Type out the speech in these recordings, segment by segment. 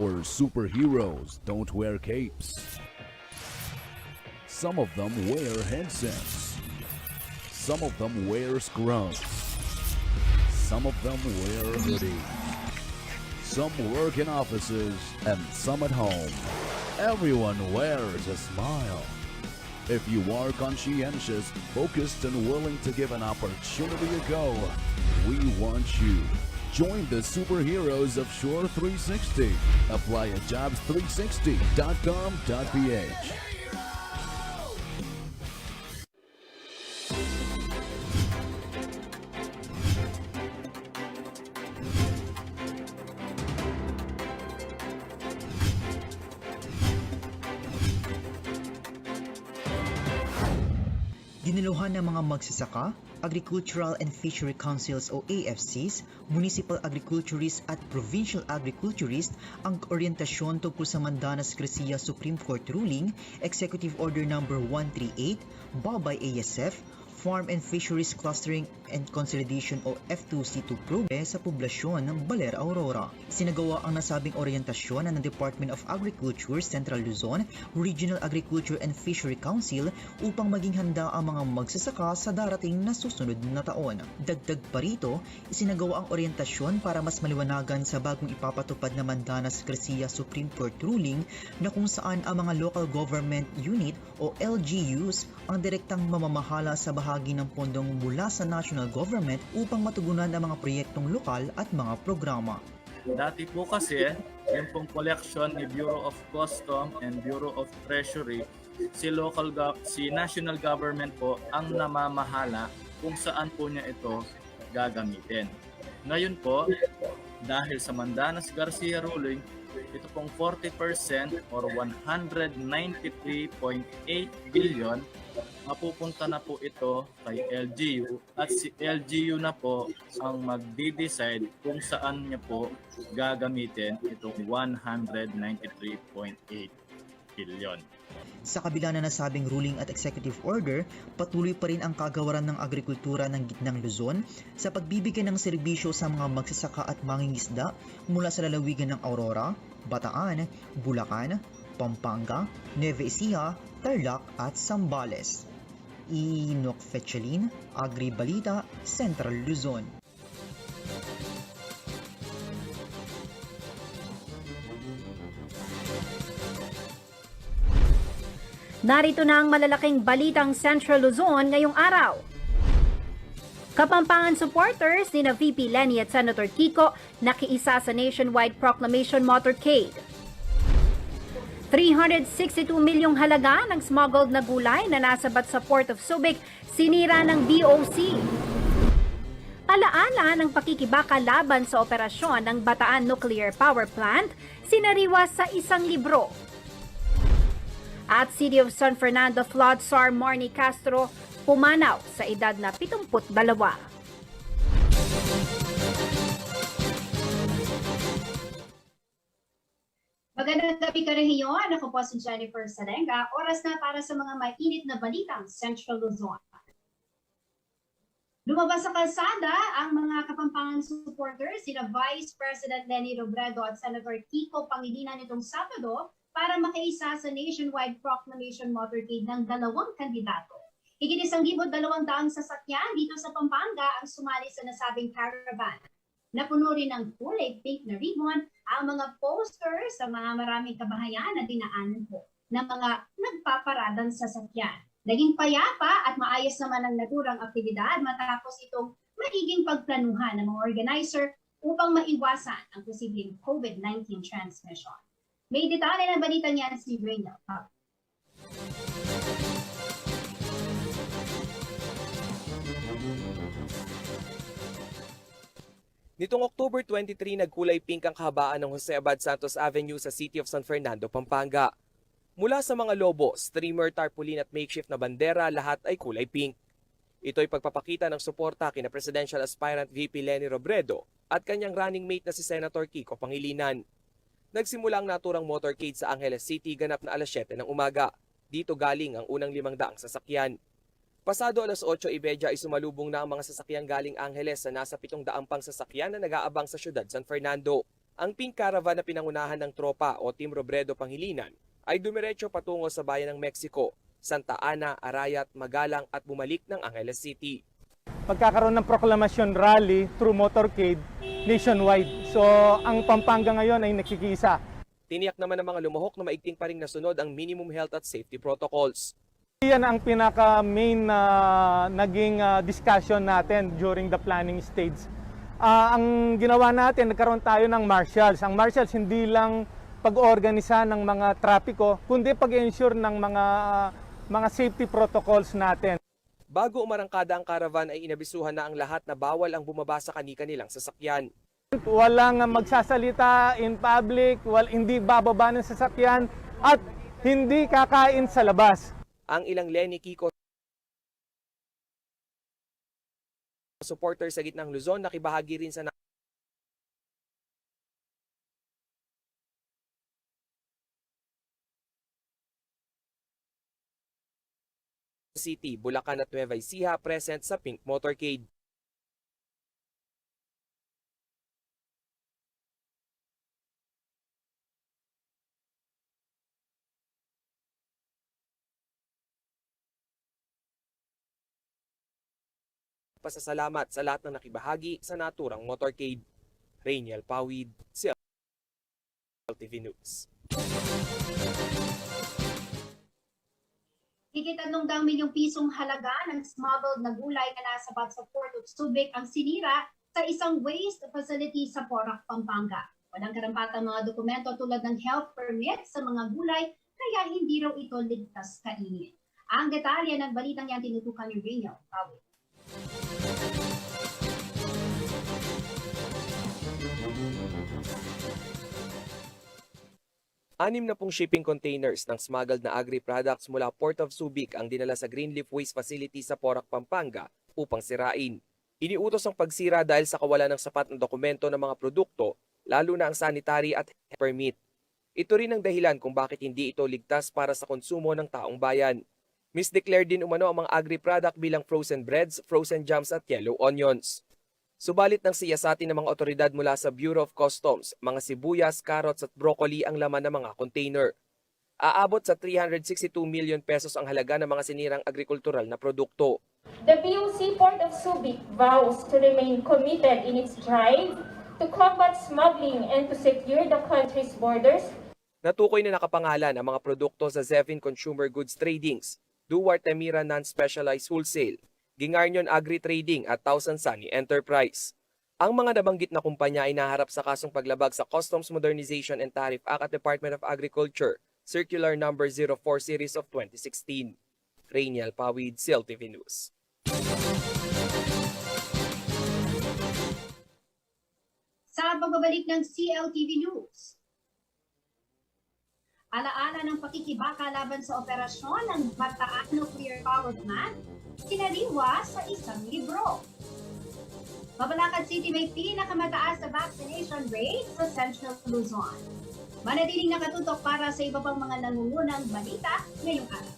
Or superheroes don't wear capes. Some of them wear headsets. Some of them wear scrubs. Some of them wear hoodies. Some work in offices and some at home. Everyone wears a smile. If you are conscientious, focused, and willing to give an opportunity a go, we want you. Join the superheroes of Shore 360. Apply at jobs360.com.ph. Diniluhan ng mga magsasaka, Agricultural and Fishery Councils o AFCs, Municipal Agriculturists at Provincial Agriculturists ang oryentasyon tungkol sa Mandanas Gracia Supreme Court Ruling, Executive Order No. 138, BABAY ASF, Farm and Fisheries Clustering and Consolidation o F2C2 progress sa poblasyon ng Baler Aurora. Sinagawa ang nasabing oryentasyon ng Department of Agriculture Central Luzon, Regional Agriculture and Fishery Council upang maging handa ang mga magsasaka sa darating na susunod na taon. Dagdag pa rito, isinagawa ang oryentasyon para mas maliwanagan sa bagong ipapatupad na Mandanas Gracia Supreme Court Ruling na kung saan ang mga Local Government Unit o LGUs ang direktang mamamahala sa bahagi ng pondong mula sa national government upang matugunan ang mga proyektong lokal at mga programa. Dati po kasi, yung pong collection ni Bureau of Custom and Bureau of Treasury, si national government po ang namamahala kung saan po niya ito gagamitin. Ngayon po, dahil sa Mandanas Gracia ruling, ito pong 40% or 193.8 billion mapupunta na po ito kay LGU at si LGU na po ang magde-decide kung saan niya po gagamitin itong 193.8 billion. Sa kabila na nasabing ruling at executive order, patuloy pa rin ang kagawaran ng agrikultura ng Gitnang Luzon sa pagbibigay ng serbisyo sa mga magsasaka at mangingisda mula sa lalawigan ng Aurora, Bataan, Bulacan, Pampanga, Nueva Ecija, Tarlac at Zambales. Enoch Fetchelin, Agri Balita, Central Luzon. Narito na ang malalaking balitang Central Luzon ngayong araw. Kapampangan supporters ni VP Leni at Senator Kiko nakiisa sa nationwide proclamation motorcade. 362 milyong halaga ng smuggled na gulay na nasabat sa Port of Subic sinira ng BOC. Alaala ng pakikibaka laban sa operasyon ng Bataan Nuclear Power Plant sinariwa sa isang libro. At City of San Fernando flood SAR Marnie Castro pumanaw sa edad na 72. Magandang gabi ka rin ngayon. Ako po si Jennifer Sarenga. Oras na para sa mga mainit na balitang Central Luzon. Lumabas sa kalsada ang mga Kapampangan supporters sina Vice President Leni Robredo at Senator Kiko Pangilinan nitong Sabado para makiisa sa nationwide proclamation motorcade ng dalawang kandidato. Higit 1,200 sasakyan dito sa Pampanga ang sumali sa nasabing caravan. Napuno rin ng kulay pink na ribbon ang mga posters sa mga maraming kabahayan na dinaanan po ng mga nagpaparadang sasakyan. Naging payapa at maayos naman ang naturang aktibidad matapos itong magiging pagplanuhan ng mga organizer upang maiwasan ang posibleng COVID-19 transmission. May detalye ng balita niyan si Reynald. Nitong October 23, nagkulay pink ang kahabaan ng Jose Abad Santos Avenue sa City of San Fernando, Pampanga. Mula sa mga lobo, streamer, tarpaulin at makeshift na bandera, lahat ay kulay pink. Ito ay pagpapakita ng suporta kina Presidential Aspirant VP Leni Robredo at kanyang running mate na si Senator Kiko Pangilinan. Nagsimula ang naturang motorcade sa Angeles City ganap na alas 7 ng umaga. Dito galing ang unang 500 sasakyan. Pasado alas 8:30 ay sumalubong na ang mga sasakyang galing Angeles sa nasa 700 pang sasakyan na nag-aabang sa siyudad San Fernando. Ang pink caravan na pinangunahan ng tropa o Team Robredo Pangilinan ay dumiretso patungo sa bayan ng Mexico, Santa Ana, Arayat, Magalang at bumalik ng Angeles City. Magkakaroon ng proklamasyon rally through motorcade nationwide. So ang Pampanga ngayon ay nakikisa. Tiniyak naman ng mga lumuhok na maigting pa ring nasunod ang minimum health at safety protocols. Yan ang pinaka-main naging discussion natin during the planning stage. Ang ginawa natin, nagkaroon tayo ng marshals. Ang marshals hindi lang pag-organisa ng mga trapiko, kundi pag-ensure ng mga safety protocols natin. Bago umarangkada ang caravan ay inabisuhan na ang lahat na bawal ang bumaba sa kani-kanilang sasakyan. Walang magsasalita in public, hindi bababa ng sasakyan at hindi kakain sa labas. Ang ilang Lenny Kiko supporter sa gitnang Luzon nakibahagi rin sa City, Bulacan at Nueva Ecija present sa Pink Motorcade. Pasasalamat sa lahat ng nakibahagi sa naturang motorcade. Rainiel Pawid, CLTV News. Higit 3 milyong pisong halaga ng smuggled na gulay na nasa bag sa Port of Subic ang sinira sa isang waste facility sa Porac, Pampanga. Walang karampatang mga dokumento tulad ng health permit sa mga gulay, kaya hindi raw ito ligtas kainin. Ang detalye ng balitang yan tinutukan ni Rainiel Pawid. Anim na pong shipping containers ng smuggled na agri-products mula Port of Subic ang dinala sa Greenleaf Waste Facility sa Porac, Pampanga upang sirain. Iniutos ang pagsira dahil sa kawalan ng sapat na dokumento ng mga produkto, lalo na ang sanitary at health permit. Ito rin ang dahilan kung bakit hindi ito ligtas para sa konsumo ng taong bayan. Misdeclare din umano ang mga agri-product bilang frozen breads, frozen jams at yellow onions. Subalit ng siyasatin ng mga otoridad mula sa Bureau of Customs, mga sibuyas, carrots at broccoli ang laman ng mga container. Aabot sa 362 million pesos ang halaga ng mga sinirang agrikultural na produkto. The BOC Port of Subic vows to remain committed in its drive to combat smuggling and to secure the country's borders. Natukoy na nakapangalan ang mga produkto sa Zevin Consumer Goods Tradings, Duarte Mira Non-Specialized Wholesale, Gingarnion Agri-Trading at Thousand Sunny Enterprise. Ang mga nabanggit na kumpanya ay naharap sa kasong paglabag sa Customs Modernization and Tariff Act at Department of Agriculture, Circular No. 04 Series of 2016. Rainiel Pawid, CLTV News. Sa pagbabalik ng CLTV News, alaala ng pakikibaka laban sa operasyon ng Bataan Nuclear Power Plant, sinaliwa sa isang libro. Mabalacat City may pinakamataas na vaccination rate sa Central Luzon. Manatiling nakatutok para sa iba pang mga nangungunang balita ngayong araw.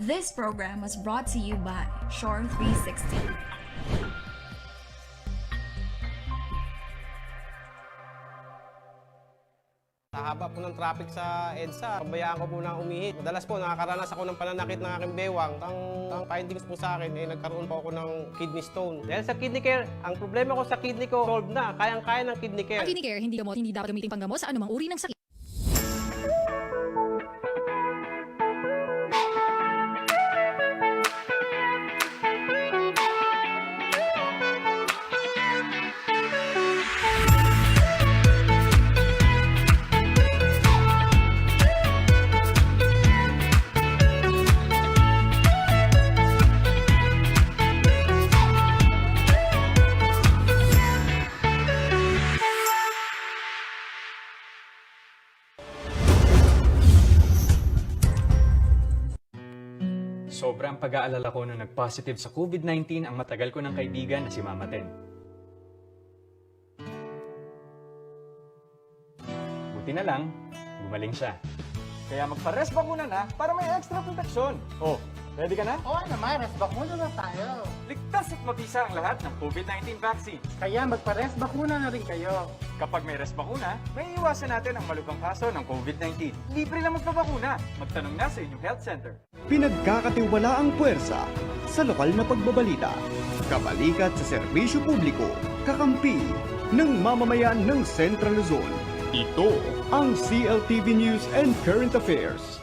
This program was brought to you by Shore 360. Sa haba po ng traffic sa EDSA, pabayaan ko po na umihit. Madalas po nakakaranas ako ng pananakit ng aking bewang. Ang findings po sa akin ay nagkaroon po ako ng kidney stone. Dahil sa kidney care, ang problema ko sa kidney ko solved na. Kayang-kaya ng kidney care. Ang kidney care, hindi gamot, hindi dapat gamitin panggamot sa anumang uri ng sakit. Sobrang pag-aalala ko nung nag-positive sa COVID-19 ang matagal ko ng kaibigan na si Mama Ten. Buti na lang, gumaling siya. Kaya magpa-rest bakuna na para may extra proteksyon. Oh, ready ka na? Oo naman, rest bakuna na tayo. Ligtas at mabisa ang lahat ng COVID-19 vaccine. Kaya magpa-rest bakuna na rin kayo. Kapag may rest bakuna, may iwasan natin ang malubhang kaso ng COVID-19. Libre lang magpabakuna. Magtanong na sa inyong health center. Pinagkakatiwala ang puwersa sa lokal na pagbabalita. Kabalikat sa serbisyo publiko, kakampi ng mamamayan ng Central Luzon. Ito ang CLTV News and Current Affairs.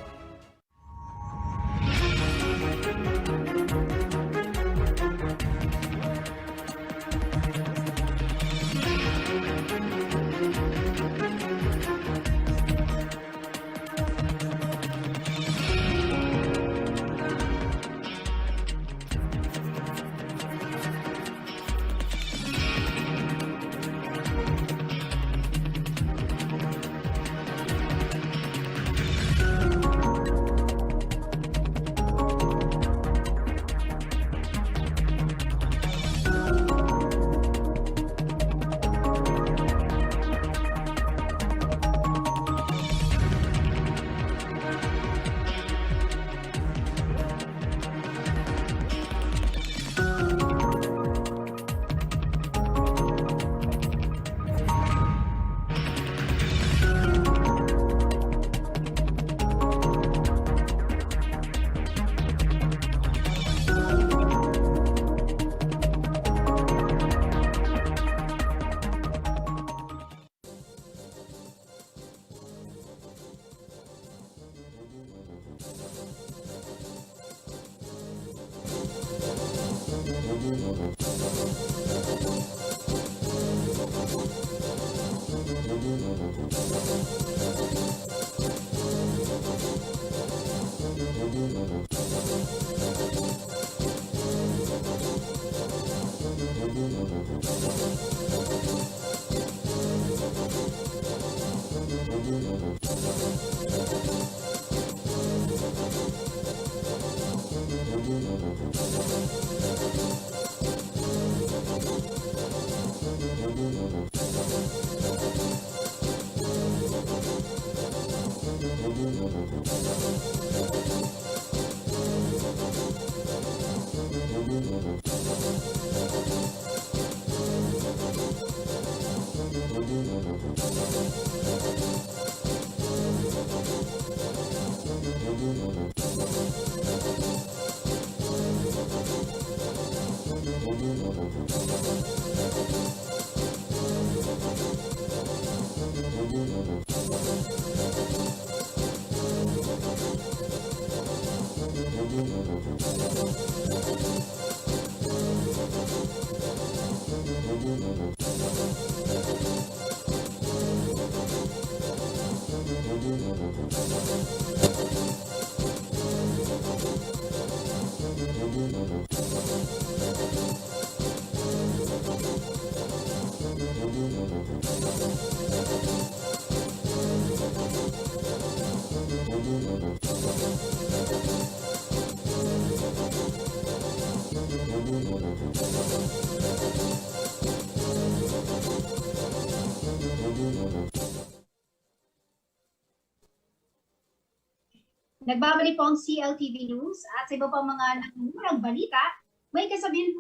Nagbabalik po ang CLTV News at sa iba pang mga nagmumurang balita, may kasabihan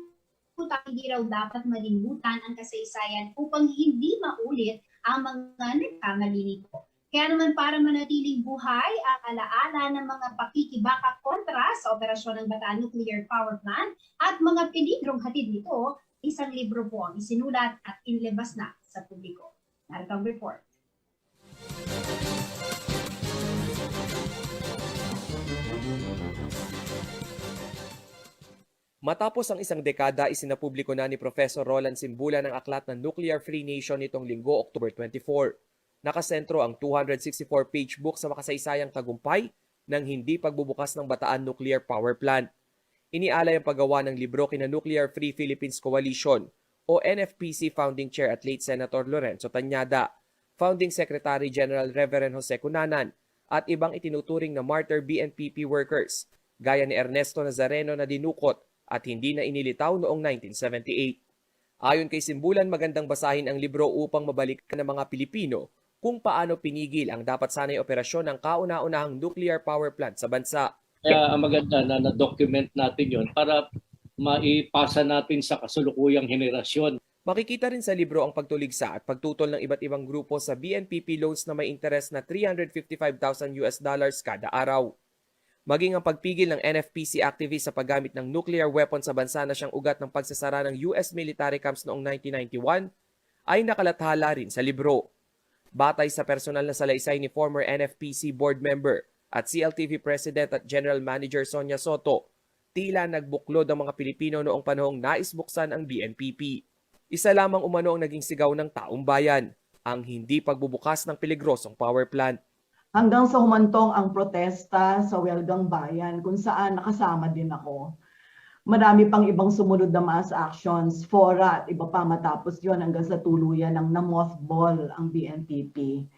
po tayo hindi raw dapat malimutan ang kasaysayan upang hindi maulit ang mga nagkamali nito. Kaya naman para manatiling buhay ang alaala ng mga pakikibaka kontra sa operasyon ng Bataan Nuclear Power Plant at mga peligrong hatid nito, isang libro po ang isinulat at inilabas na sa publiko. Narito ang report. Matapos ang isang dekada, isinapubliko na ni Professor Roland Simbula ng aklat ng Nuclear Free Nation nitong Linggo, October 24. Nakasentro ang 264-page book sa makasaysayang tagumpay ng hindi pagbubukas ng Bataan Nuclear Power Plant. Inialay ang paggawa ng libro kina Nuclear Free Philippines Coalition o NFPC Founding Chair at late Senator Lorenzo Tañada, Founding Secretary General Reverend Jose Cunanan at ibang itinuturing na martyr BNPP workers gaya ni Ernesto Nazareno na dinukot at hindi na inilitaw noong 1978. Ayon kay Simbulan, magandang basahin ang libro upang mabalikan ng mga Pilipino kung paano pinigil ang dapat sanay operasyon ng kauna-unahang nuclear power plant sa bansa. Kaya maganda na na-document natin yon para maipasa natin sa kasalukuyang henerasyon. Makikita rin sa libro ang pagtuligsa at pagtutol ng iba't ibang grupo sa BNPP loans na may interes na $355,000 kada araw. Maging ang pagpigil ng NFPC activists sa paggamit ng nuclear weapon sa bansa na siyang ugat ng pagsasara ng US military camps noong 1991 ay nakalathala rin sa libro. Batay sa personal na salaysay ni former NFPC board member at CLTV President at General Manager Sonia Soto, tila nagbuklod ang mga Pilipino noong panahong nais buksan ang BNPP. Isa lamang umano ang naging sigaw ng taong bayan, ang hindi pagbubukas ng peligrosong power plant. Hanggang sa humantong ang protesta sa Welgang Bayan kung saan nakasama din ako. Marami pang ibang sumunod na mass actions, fora at iba pa matapos yon hanggang sa tuluyan ng na-mothball ang BNPP.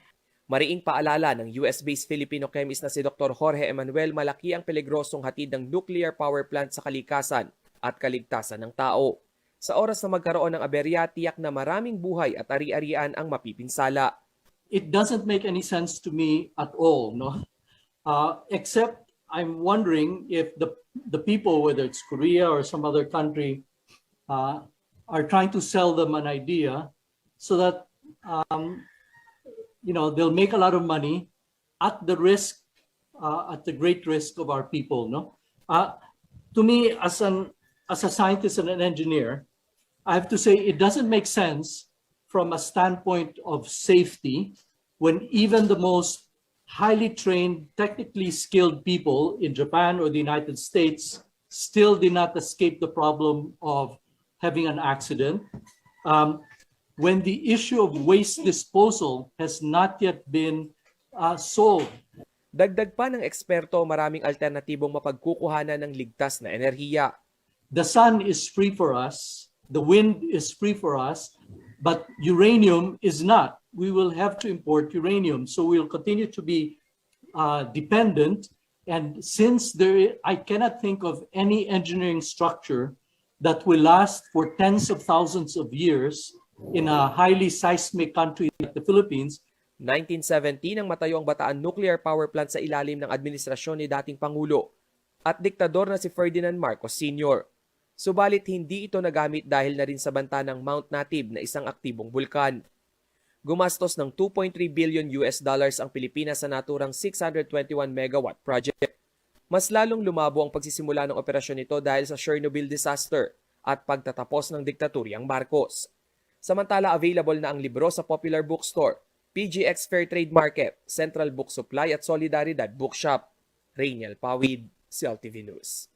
Mariing paalala ng US-based Filipino chemist na si Dr. Jorge Emanuel, malaki ang peligrosong hatid ng nuclear power plant sa kalikasan at kaligtasan ng tao. Sa oras na magkaroon ng aberya, tiyak na maraming buhay at ari-arian ang mapipinsala. It doesn't make any sense to me at all, no? Except I'm wondering if the people, whether it's Korea or some other country, are trying to sell them an idea so that they'll make a lot of money at the risk, at the great risk of our people. No, to me, as a scientist and an engineer, I have to say it doesn't make sense from a standpoint of safety when even the most highly trained, technically skilled people in Japan or the United States still did not escape the problem of having an accident. When the issue of waste disposal has not yet been solved. Dagdag pa ng eksperto, maraming alternatibong mapagkukuhanan ng ligtas na enerhiya. The sun is free for us, the wind is free for us, but uranium is not. We will have to import uranium. So we'll continue to be dependent. And since I cannot think of any engineering structure that will last for tens of thousands of years in a highly seismic country like the Philippines. 1970 nang matayo ang Bataan Nuclear Power Plant sa ilalim ng administrasyon ni dating Pangulo at diktador na si Ferdinand Marcos Sr. Subalit hindi ito nagamit dahil na rin sa banta ng Mount Natib na isang aktibong bulkan. Gumastos ng $2.3 billion ang Pilipinas sa naturang 621 megawatt project. Mas lalong lumabo ang pagsisimula ng operasyon nito dahil sa Chernobyl disaster at pagtatapos ng diktaturyang Marcos. Samantala, available na ang libro sa Popular Bookstore, PGX Fairtrade Market, Central Book Supply at Solidaridad Bookshop. Rainiel Pawid, CLTV News.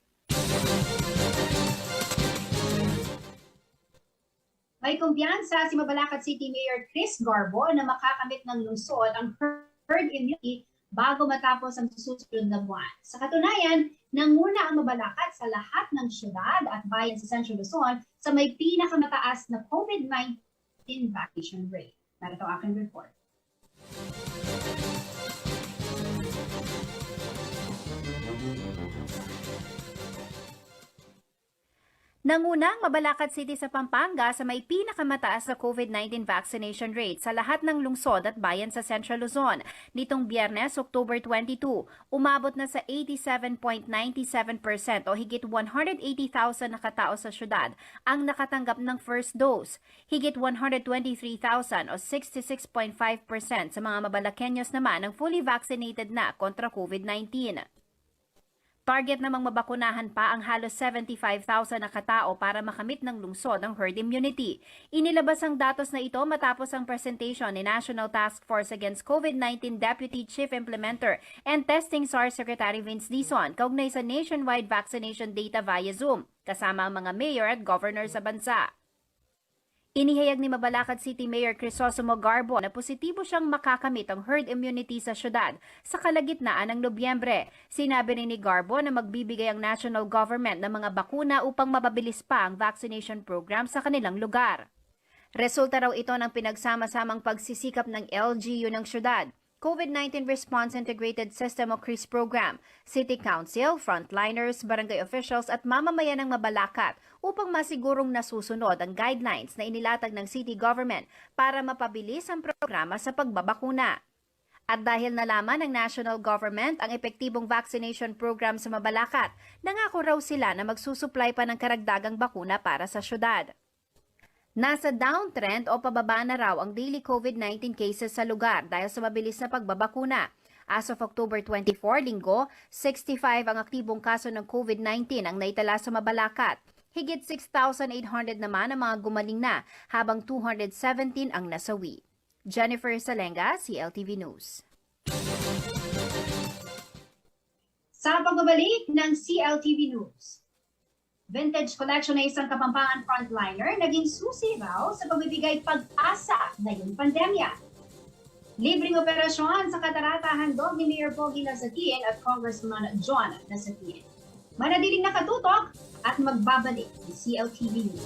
May kumpiyansa si Mabalacat City Mayor Chris Garbo na makakamit ng lungsod ang herd immunity bago matapos ang susunod na buwan. Sa katunayan, nanguna ang Mabalacat sa lahat ng syudad at bayan sa Central Luzon sa may pinakamataas na COVID-19 vaccination rate. Narito ang aking report. Nangunang Mabalacat City sa Pampanga sa may pinakamataas na COVID-19 vaccination rate sa lahat ng lungsod at bayan sa Central Luzon. Nitong Biyernes, October 22, umabot na sa 87.97% o higit 180,000 na katao sa syudad ang nakatanggap ng first dose. Higit 123,000 o 66.5% sa mga Mabalaqueños naman ang fully vaccinated na kontra COVID-19. Target namang mabakunahan pa ang halos 75,000 na katao para makamit ng lungsod ang herd immunity. Inilabas ang datos na ito matapos ang presentation ni National Task Force Against COVID-19 Deputy Chief Implementer and Testing SARS Secretary Vince Dizon kaugnay sa nationwide vaccination data via Zoom, kasama ang mga mayor at governor sa bansa. Inihayag ni Mabalacat City Mayor Crisostomo Garbo na positibo siyang makakamit ang herd immunity sa syudad sa kalagitnaan ng Nobyembre. Sinabi rin ni Garbo na magbibigay ang national government ng mga bakuna upang mapabilis pa ang vaccination program sa kanilang lugar. Resulta raw ito ng pinagsama-samang pagsisikap ng LGU ng syudad, COVID-19 Response Integrated System o CRIS program, City Council, frontliners, barangay officials at mamamayan ng Mabalacat upang masigurong nasusunod ang guidelines na inilatag ng city government para mapabilis ang programa sa pagbabakuna. At dahil nalaman ng national government ang epektibong vaccination program sa Mabalacat, nangako raw sila na magsusupply pa ng karagdagang bakuna para sa syudad. Nasa downtrend o pababa na raw ang daily COVID-19 cases sa lugar dahil sa mabilis na pagbabakuna. As of October 24, Linggo, 65 ang aktibong kaso ng COVID-19 ang naitala sa Mabalacat. Higit 6,800 naman ang mga gumaling na, habang 217 ang nasawi. Jennifer Salenga, CLTV News. Sa pagbabalik ng CLTV News, vintage collection na isang Kapampangan frontliner naging susi raw sa pagbibigay pag-asa ngayong pandemya. Libreng operasyon sa katarata handog ni Mayor Pogi Lazatin at Congressman John Lazatin. Manatiling nakatutok at magbabalik ng CLTV News.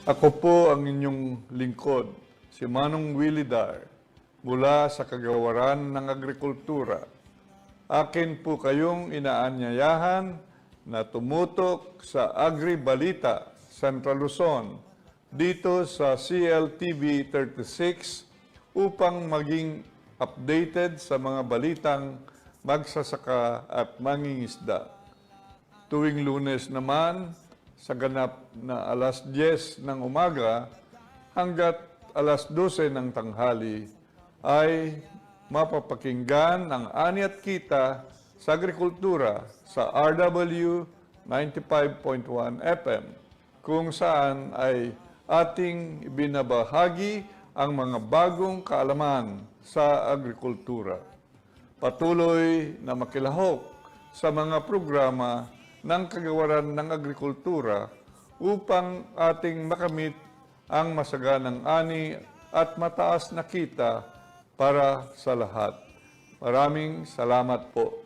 Ako po ang inyong lingkod, si Manong Willie Dar, mula sa Kagawaran ng Agrikultura. Akin po kayong inaanyayahan na tumutok sa Agri-Balita, Central Luzon, dito sa CLTV 36 upang maging updated sa mga balitang magsasaka at mangingisda. Tuwing Lunes naman, sa ganap na alas 10 ng umaga hanggat alas 12 ng tanghali ay mapapakinggan ang Ani at Kita sa Agrikultura sa RW 95.1 FM kung saan ay ating binabahagi ang mga bagong kaalaman sa agrikultura. Patuloy na makilahok sa mga programa ng Kagawaran ng Agrikultura upang ating makamit ang masaganang ani at mataas na kita para sa lahat. Maraming salamat po.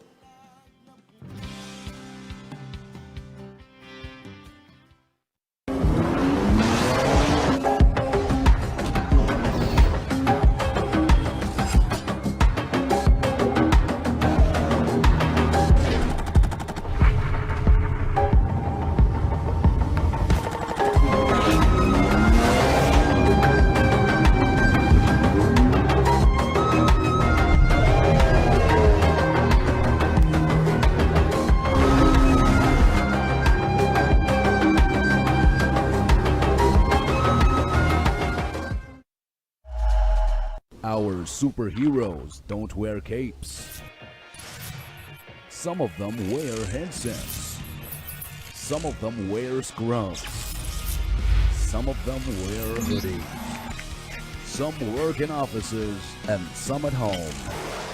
Our superheroes don't wear capes. Some of them wear headsets. Some of them wear scrubs. some of them wear hoodies. Some work in offices and some at home.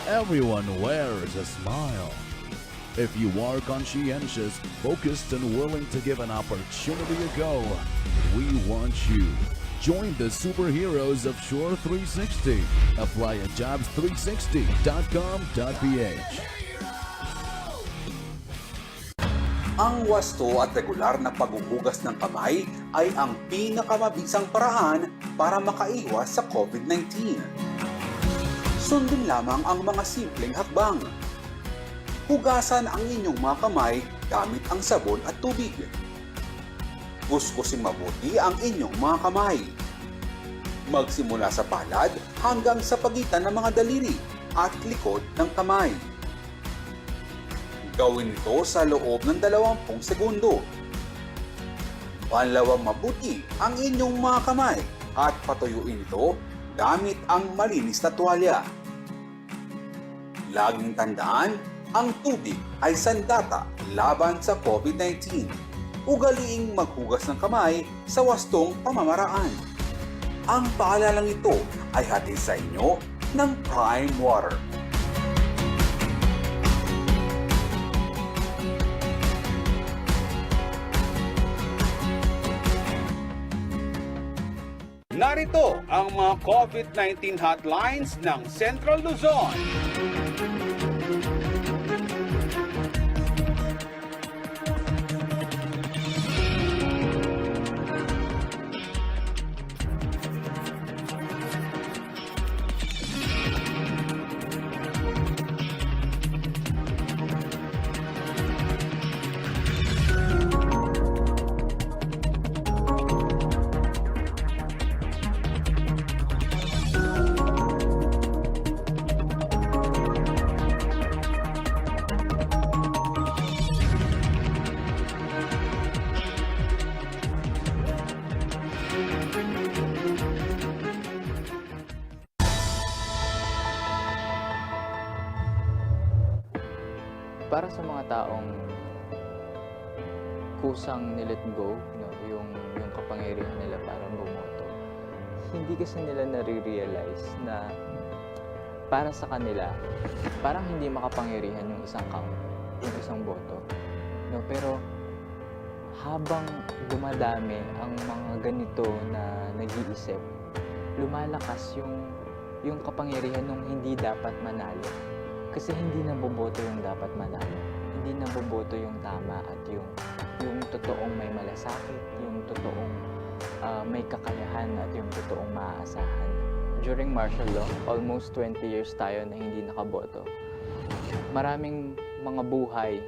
Everyone wears a smile. If you are conscientious, focused, and willing to give an opportunity a go, we want you. Join the superheroes of Shore 360. Apply at jobs360.com.ph. Ang wasto at regular na paghuhugas ng kamay ay ang pinakamabisang paraan para makaiwas sa COVID-19. Sundin lamang ang mga simpleng hakbang. Hugasan ang inyong mga kamay gamit ang sabon at tubig. Kuskusin mabuti ang inyong mga kamay. Magsimula sa palad hanggang sa pagitan ng mga daliri at likod ng kamay. Gawin ito sa loob ng 20 segundo. Banlawang mabuti ang inyong mga kamay at patuyuin ito gamit ang malinis na tuwalya. Laging tandaan, ang tubig ay sandata laban sa COVID-19. Ugaliing maghugas ng kamay sa wastong pamamaraan. Ang paalalang ito ay hatid sa inyo ng Prime Water. Narito ang mga COVID-19 hotlines ng Central Luzon. Para sa mga taong kusang nilet go, yung kapangyarihan nila para bumoto, hindi kasi nila nare-realize na para sa kanila, parang hindi makapangyarihan yung isang count, yung isang boto. Pero habang dumadami ang mga ganito na nag-iisip, lumalakas yung kapangyarihan ng hindi dapat manalo. Kasi hindi naboboto yung dapat manalo. Hindi naboboto yung tama at yung totoong may malasakit, yung totoong may kakayahan at yung totoong maaasahan. During martial law, almost 20 years tayo na hindi nakaboto. Maraming mga buhay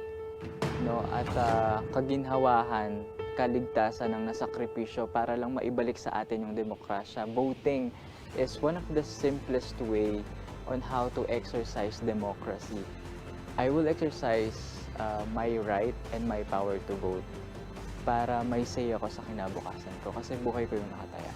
at kaginhawahan, kaligtasan ang nasakripisyo para lang maibalik sa atin yung demokrasya. Voting is one of the simplest way on how to exercise democracy. I will exercise my right and my power to vote para may say ako sa kinabukasan ko kasi buhay ko yung nakataya.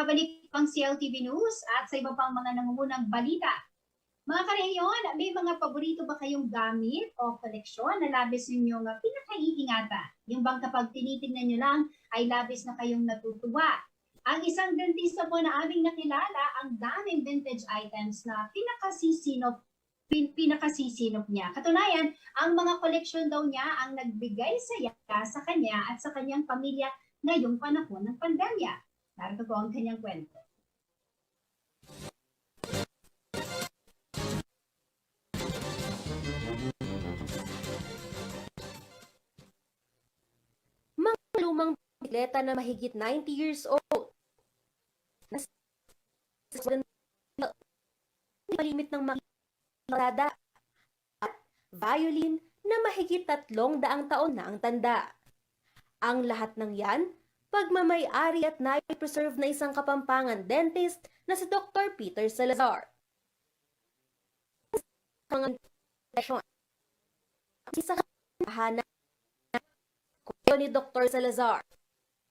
Nagbabalik pang CLTV News at sa iba pang mga nangungunang balita. Mga kareyon, may mga paborito ba kayong gamit o koleksyon na labis ninyong pinakaiingatan? Yung bang kapag tinitingnan nyo lang ay labis na kayong natutuwa? Ang isang dentista po na aming nakilala, ang daming vintage items na pinakasisinop niya. Katunayan, ang mga koleksyon daw niya ang nagbigay saya sa kanya at sa kanyang pamilya ngayong panahon ng pandemya. Narito po ang kanyang kwento. Mga lumang bisikleta na mahigit 90 years old. Malimit ng makikita at violin na mahigit 300 taon na ang tanda. Ang lahat ng yan, pagmamay-ari at nai-preserve na isang Kapampangan dentist na si Dr. Peter Salazar. Mga isa kahana ni Dr. Salazar.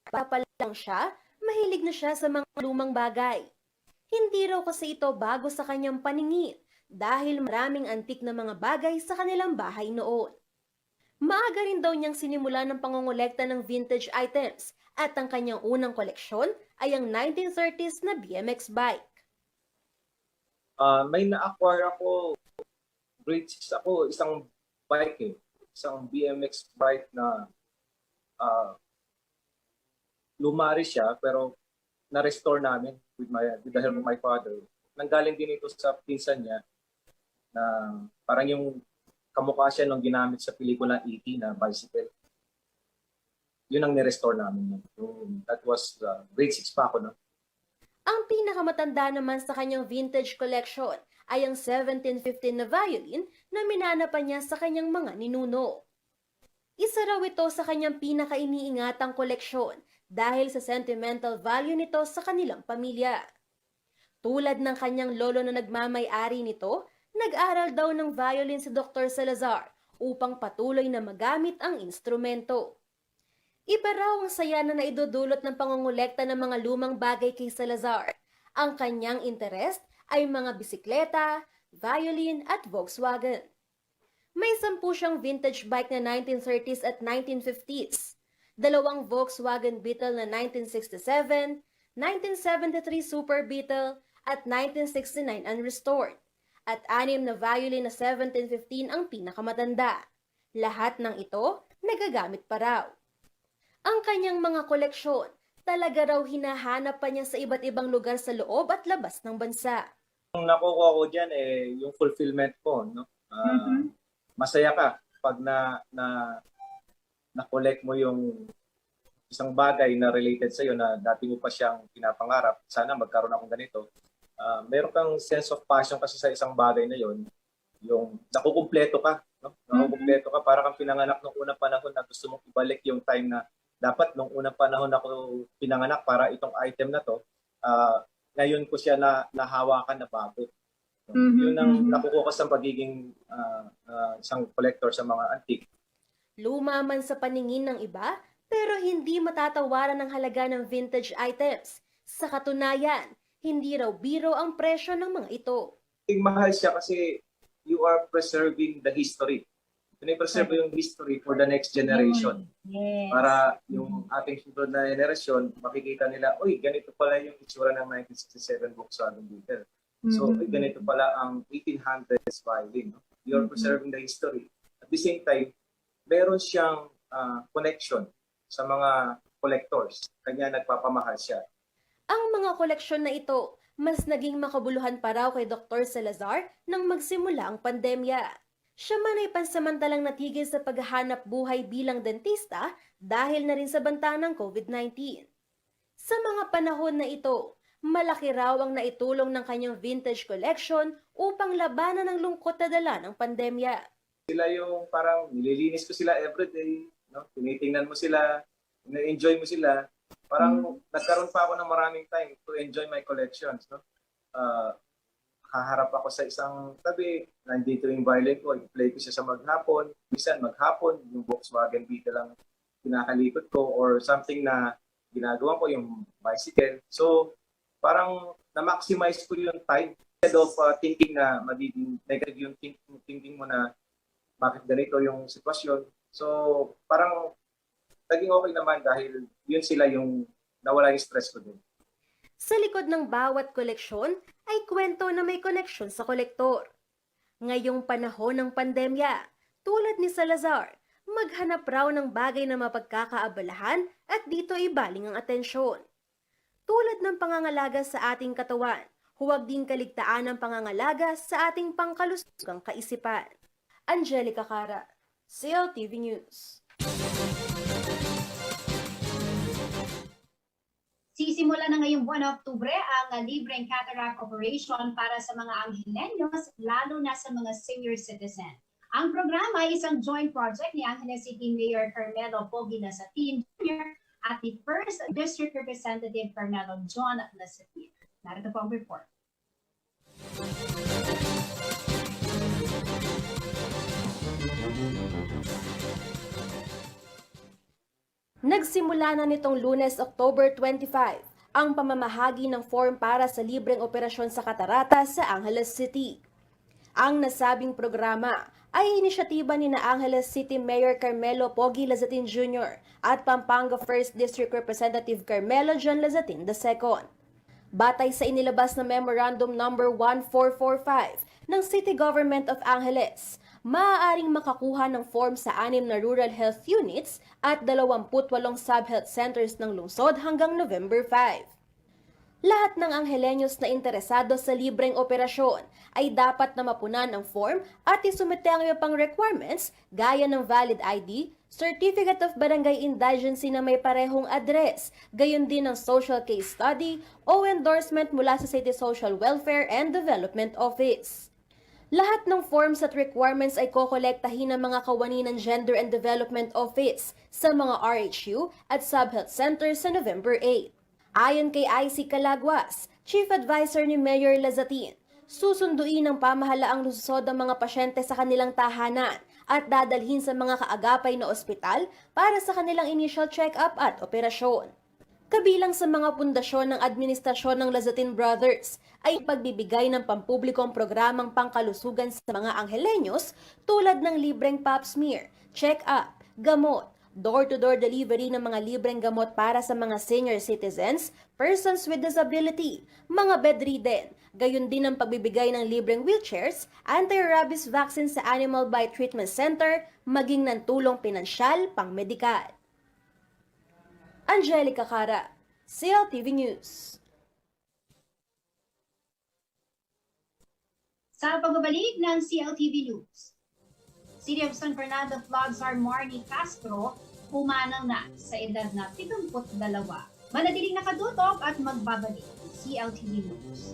Papala lang siya, mahilig na siya sa mga lumang bagay. Hindi raw kasi ito bago sa kanyang paningin dahil maraming antik na mga bagay sa kanilang bahay noon. Maaga rin daw niyang sinimula ng pangongolekta ng vintage items at ang kanyang unang koleksyon ay ang 1930s na BMX bike. May na-acquire ako, grade 6 ako, isang bike isang BMX bike na lumari siya pero na-restore namin with the help of my father. Nanggaling din ito sa pinsan niya na parang yung kamukha siya nung ginamit sa pelikula E.T. na bicycle. Yun ang ni-restore namin. That was grade 6 pa ako. No? Ang pinakamatanda naman sa kanyang vintage collection ay ang 1715 na violin na minana pa niya sa kanyang mga ninuno. Isa raw ito sa kanyang pinaka-iniingatang koleksyon dahil sa sentimental value nito sa kanilang pamilya. Tulad ng kanyang lolo na nagmamay-ari nito, nag-aral daw ng violin si Dr. Salazar upang patuloy na magamit ang instrumento. Iba raw ang saya na naidudulot ng pangongolekta ng mga lumang bagay kay Salazar. Ang kanyang interest ay mga bisikleta, violin at Volkswagen. May 10 siyang vintage bike na 1930s at 1950s, 2 Volkswagen Beetle na 1967, 1973 Super Beetle at 1969 unrestored, at 6 na violin na 1715 ang pinakamatanda. Lahat ng ito nagagamit pa raw. Ang kanyang mga koleksyon, talaga raw hinahanap pa niya sa iba't ibang lugar sa loob at labas ng bansa. Ang nakukuha ko dyan, yung fulfillment ko. No? Masaya ka pag na-collect mo yung isang bagay na related sa'yo na dati mo pa siyang pinapangarap. Sana magkaroon akong ganito. Meron kang sense of passion kasi sa isang bagay na yon, yung nakukumpleto ka. No? Nakukumpleto ka, para kang pinanganak nung unang panahon na gusto mong ibalik yung time na dapat nung unang panahon ako pinanganak para itong item na to, ngayon ko siya nahawakan na bago. So, yun ang nakukuha ko sa pagiging isang collector sa mga antique. Luma man sa paningin ng iba, pero hindi matatawaran ng halaga ng vintage items. Sa katunayan, hindi raw biro ang presyo ng mga ito. Mahal siya kasi you are preserving the history. Pinipreserve yung history for the next generation. Yes. Para yung ating sunod na generasyon, makikita nila, uy, ganito pala yung itsura ng 1967 Volkswagen Beetle. So, uy, ganito pala ang 1800s violin. No? You're preserving the history. At the same time, meron siyang connection sa mga collectors. Kanya nagpapamahal siya. Ang mga koleksyon na ito, mas naging makabuluhan pa raw kay Dr. Salazar nang magsimula ang pandemya. Siya man ay pansamantalang natigil sa paghahanap buhay bilang dentista dahil na rin sa banta ng COVID-19. Sa mga panahon na ito, malaki raw ang naitulong ng kanyang vintage collection upang labanan ang lungkot na dala ng pandemya. Sila yung parang nililinis ko sila everyday, no? Tinitingnan mo sila, na-enjoy mo sila. Parang nagkaroon pa ako ng maraming time to enjoy my collections. No? Haharap ako sa isang tabi, nandito yung violin ko, i-play ko siya sa maghapon. Minsan maghapon, yung Volkswagen Beetle lang kinakalikot ko or something na ginagawa ko, yung bicycle. So, parang na-maximize ko yung time instead of thinking na magiging negative yung thinking mo na bakit ganito yung sitwasyon. So, parang naging okay naman dahil yun sila yung nawala yung stress ko din. Sa likod ng bawat koleksyon ay kwento na may koneksyon sa kolektor. Ngayong panahon ng pandemya, tulad ni Salazar, maghanap raw ng bagay na mapagkakaabalahan at dito ibaling ang atensyon. Tulad ng pangangalaga sa ating katawan, huwag din kaligtaan ang pangangalaga sa ating pangkalusugang kaisipan. Angelica Cara, CLTV News. Sisimula na ngayong buwan ng Oktubre ang libreng cataract operation para sa mga Angelenos, lalo na sa mga senior citizen. Ang programa ay isang joint project ni Angeles City Mayor Carmelo Pogi Lasatin Jr. at the First District Representative Carmelo John Lasatin. Narito po ang report. Nagsimula na nitong Lunes, October 25, ang pamamahagi ng form para sa libreng operasyon sa katarata sa Angeles City. Ang nasabing programa ay inisyatiba ni na Angeles City Mayor Carmelo Pogi Lazatin Jr. at Pampanga 1st District Representative Carmelo John Lazatin II. Batay sa inilabas na Memorandum No. 1445 ng City Government of Angeles, maaaring makakuha ng form sa 6 na rural health units at 28 sub-health centers ng lungsod hanggang November 5. Lahat ng Angelenyos na interesado sa libreng operasyon ay dapat na mapunan ang form at isumite ang iba pang requirements gaya ng valid ID, Certificate of Barangay Indigency na may parehong address, gayon din ng social case study o endorsement mula sa City Social Welfare and Development Office. Lahat ng forms at requirements ay kokolektahin ng mga kawani ng Gender and Development Office sa mga RHU at sub-health centers sa November 8. Ayon kay IC Calagwas, Chief Advisor ni Mayor Lazatin, susunduin ng pamahalaang lusod ang mga pasyente sa kanilang tahanan at dadalhin sa mga kaagapay na ospital para sa kanilang initial check-up at operasyon. Kabilang sa mga pundasyon ng administrasyon ng Lazatin Brothers ay pagbibigay ng pampublikong programang pangkalusugan sa mga Angelenyos tulad ng libreng pap smear, check-up, gamot, door-to-door delivery ng mga libreng gamot para sa mga senior citizens, persons with disability, mga bedridden, gayon din ang pagbibigay ng libreng wheelchairs, anti-rabies vaccine sa Animal Bite Treatment Center, maging ng tulong pinansyal pang-medikal. Angelica Cara, CLTV News. Sa pagbabalik ng CLTV News, City of San Fernando Flood Czar Marnie Castro pumanang na sa edad na 72. Manatiling nakatutok at magbabalik CLTV News.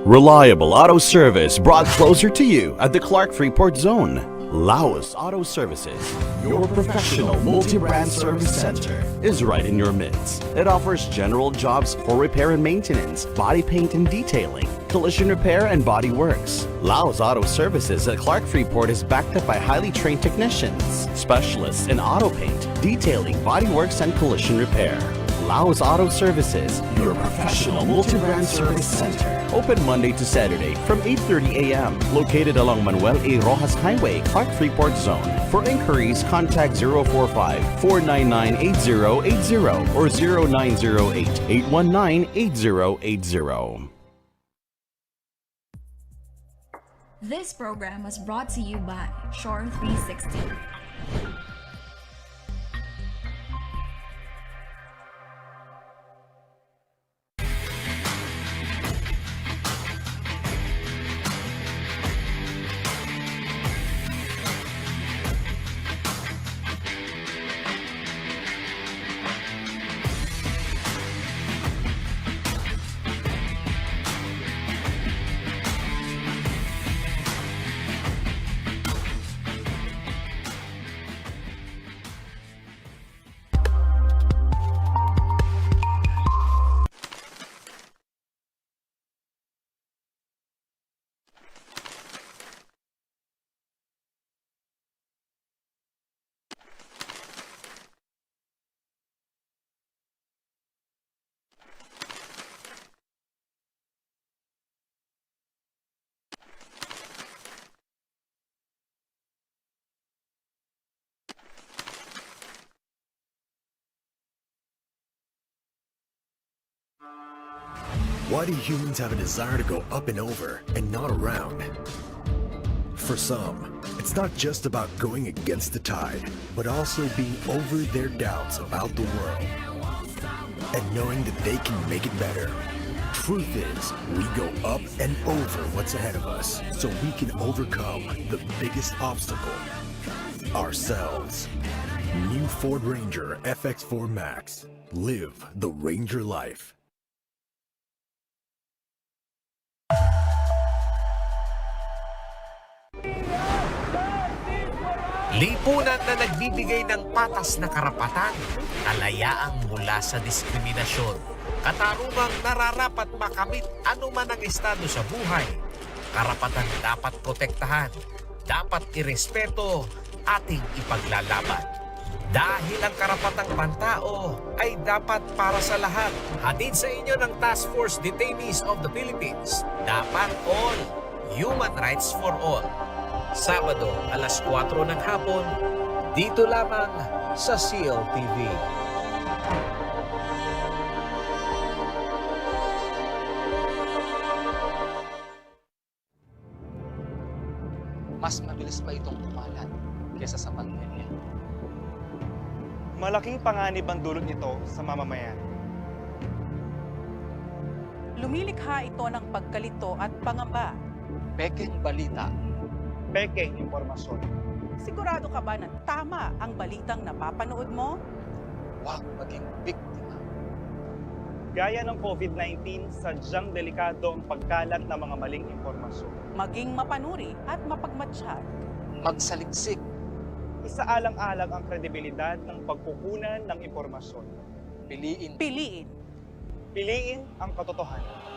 Reliable auto service brought closer to you at the Clark Freeport Zone. Laos Auto Services, your professional multi-brand service center, is right in your midst. It offers general jobs for repair and maintenance, body paint and detailing, collision repair and body works. Laos Auto Services at Clark Freeport is backed up by highly trained technicians, specialists in auto paint, detailing, body works and collision repair. Laos Auto Services, your professional multi-brand service center. Open Monday to Saturday from 8:30 a.m. Located along Manuel A. Rojas Highway, Clark Freeport Zone. For inquiries, contact 045-499-8080 or 0908-819-8080. This program was brought to you by Shore 360. Why do humans have a desire to go up and over and not around? For some, it's not just about going against the tide, but also being over their doubts about the world and knowing that they can make it better. Truth is, we go up and over what's ahead of us so we can overcome the biggest obstacle, ourselves. New Ford Ranger FX4 Max. Live the Ranger life. Lipunan na nagbibigay ng patas na karapatan, kalayaang mula sa diskriminasyon, katarungang nararapat makamit anuman ang estado sa buhay, karapatan dapat protektahan, dapat irespeto, ating ipaglalaban. Dahil ang karapatang pantao ay dapat para sa lahat. Hatid sa inyo ng Task Force Detainees of the Philippines. Dapat all. Human Rights for All. Sabado, alas 4 ng hapon, dito lamang sa CLTV. Mas mabilis pa itong kumalat kesa sa pandemya. Malaking panganib ang dulot nito sa mamamayan. Lumilikha ito ng pagkalito at pangamba. Pekeng balita. Pekeng impormasyon. Sigurado ka ba na tama ang balitang napapanood mo? Huwag maging biktima. Gaya ng COVID-19, sadyang delikado ang pagkalat ng mga maling impormasyon. Maging mapanuri at mapagmatsyag. Magsaliksik. Isaalang-alang ang kredibilidad ng pagkukunan ng impormasyon. Piliin. Piliin. Piliin ang katotohanan.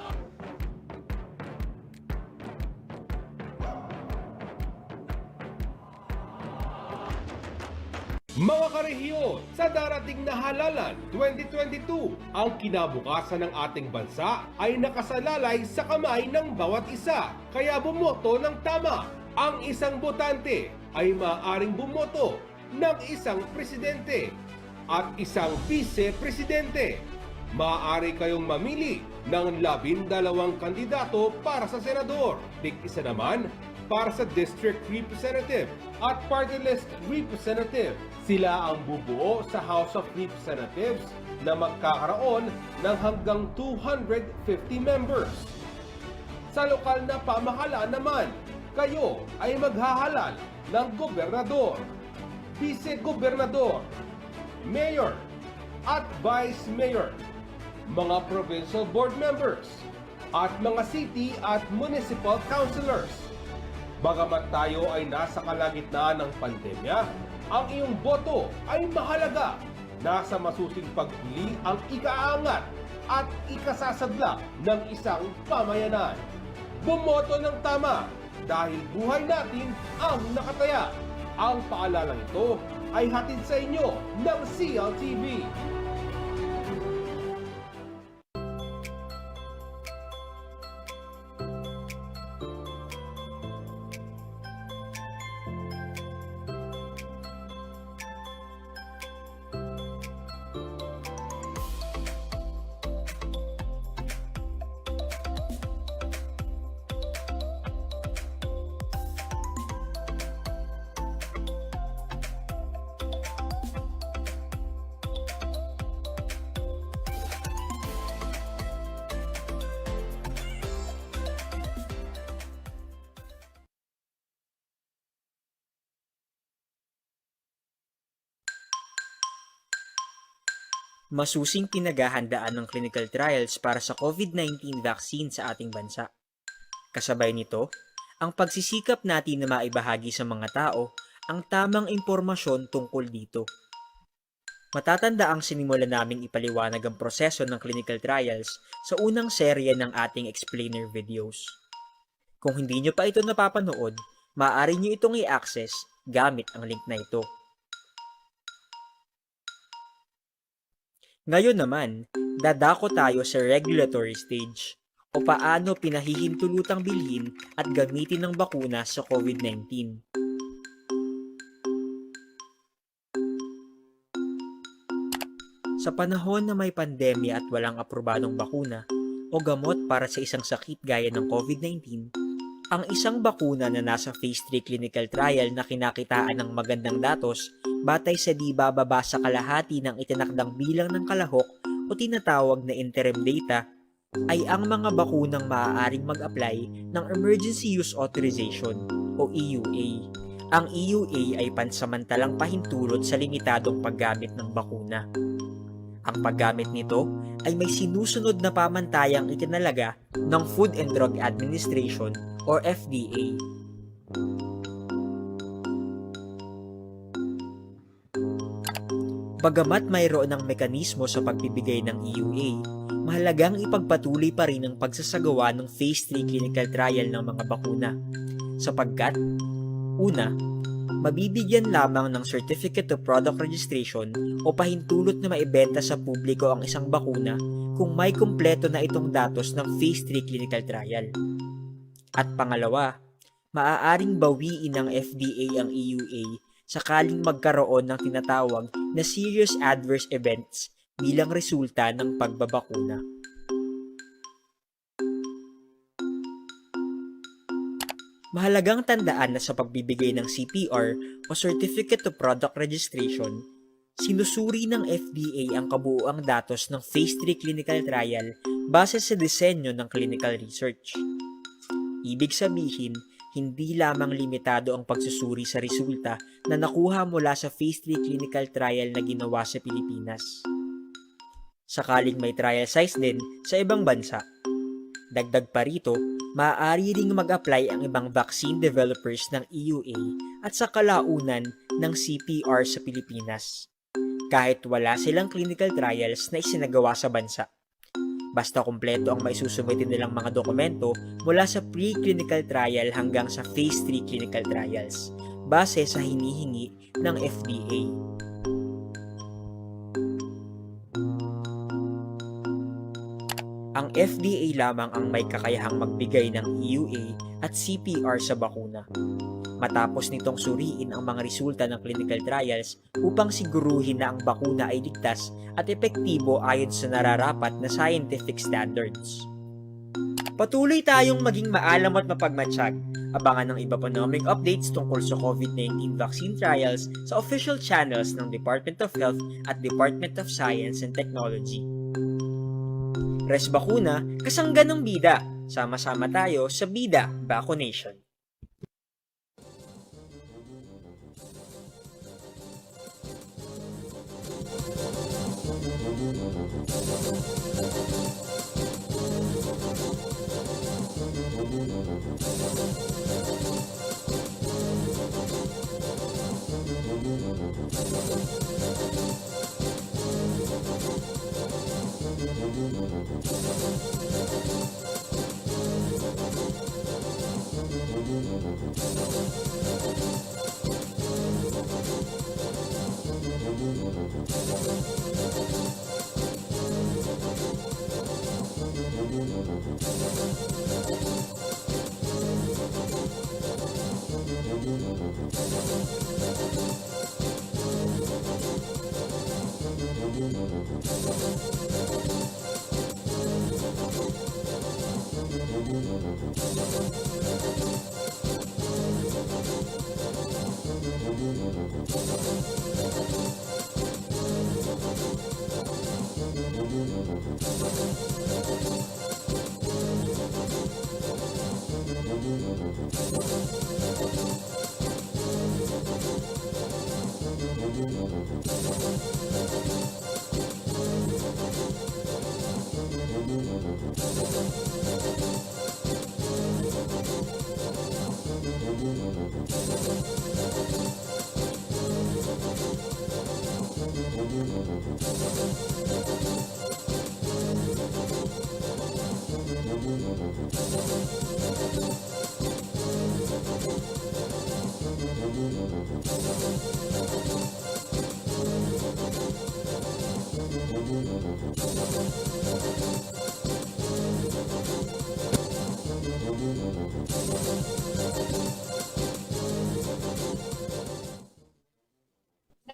Mga karehiyon, sa darating na halalan 2022, ang kinabukasan ng ating bansa ay nakasalalay sa kamay ng bawat isa. Kaya bumoto ng tama. Ang isang botante ay maaaring bumoto ng isang presidente at isang vice-presidente. Maaari kayong mamili ng 12 kandidato para sa senador, tig-isa naman para sa district representative at party list representative. Sila ang bubuo sa House of Representatives na magkakaroon ng hanggang 250 members. Sa lokal na pamahalaan naman, kayo ay maghahalal ng gobernador, vice-gobernador, mayor, at vice mayor, mga provincial board members, at mga city at municipal councilors. Bagamat tayo ay nasa kalagitnaan ng pandemya, ang iyong boto ay mahalaga. Nasa masusing pagpili ang ikaangat at ikasasadla ng isang pamayanan. Bumoto ng tama dahil buhay natin ang nakataya. Ang paalalang ito ay hatid sa inyo ng CLTV. masusing pinaghahandaan ng clinical trials para sa COVID-19 vaccine sa ating bansa. Kasabay nito, ang pagsisikap natin na maibahagi sa mga tao ang tamang impormasyon tungkol dito. Matatanda ang sinimula naming ipaliwanag ang proseso ng clinical trials sa unang serye ng ating explainer videos. Kung hindi nyo pa ito napapanood, maaari nyo itong i-access gamit ang link na ito. Ngayon naman, dadako tayo sa regulatory stage o paano pinahihintulutang bilhin at gamitin ng bakuna sa COVID-19. Sa panahon na may pandemya at walang aprobadong bakuna o gamot para sa isang sakit gaya ng COVID-19, ang isang bakuna na nasa phase 3 clinical trial na kinakitaan ng magandang datos batay sa di bababa sa kalahati ng itinakdang bilang ng kalahok o tinatawag na interim data ay ang mga bakunang maaaring mag-apply ng Emergency Use Authorization o EUA. Ang EUA ay pansamantalang pahintulot sa limitadong paggamit ng bakuna. Ang paggamit nito ay may sinusunod na pamantayang itinalaga ng Food and Drug Administration or FDA. Bagamat mayroon ng mekanismo sa pagbibigay ng EUA, mahalagang ipagpatuloy pa rin ang pagsasagawa ng Phase 3 clinical trial ng mga bakuna. Sapagkat, una, mabibigyan lamang ng Certificate of Product Registration o pahintulot na maibenta sa publiko ang isang bakuna kung may kumpleto na itong datos ng Phase 3 clinical trial. At pangalawa, maaaring bawiin ng FDA ang EUA sakaling magkaroon ng tinatawag na serious adverse events bilang resulta ng pagbabakuna. Mahalagang tandaan na sa pagbibigay ng CPR o Certificate of Product Registration, sinusuri ng FDA ang kabuuang datos ng Phase 3 clinical trial base sa disenyo ng clinical research. Ibig sabihin, hindi lamang limitado ang pagsusuri sa resulta na nakuha mula sa Phase 3 clinical trial na ginawa sa Pilipinas. Sakaling may trial size din sa ibang bansa. Dagdag pa rito, maaari ring mag-apply ang ibang vaccine developers ng EUA at sa kalaunan ng CPR sa Pilipinas, kahit wala silang clinical trials na isinagawa sa bansa. Basta kumpleto ang maisusumitin nilang mga dokumento mula sa pre-clinical trial hanggang sa Phase 3 clinical trials, base sa hinihingi ng FDA. Ang FDA lamang ang may kakayahang magbigay ng EUA at CPR sa bakuna. Matapos nitong suriin ang mga resulta ng clinical trials upang siguruhin na ang bakuna ay ligtas at epektibo ayon sa nararapat na scientific standards. Patuloy tayong maging maalam at mapagmatsyag. Abangan ng iba pa naming updates tungkol sa COVID-19 vaccine trials sa official channels ng Department of Health at Department of Science and Technology. Res Bakuna, kasangga ng bida. Sama-sama tayo sa Bida Vaccination.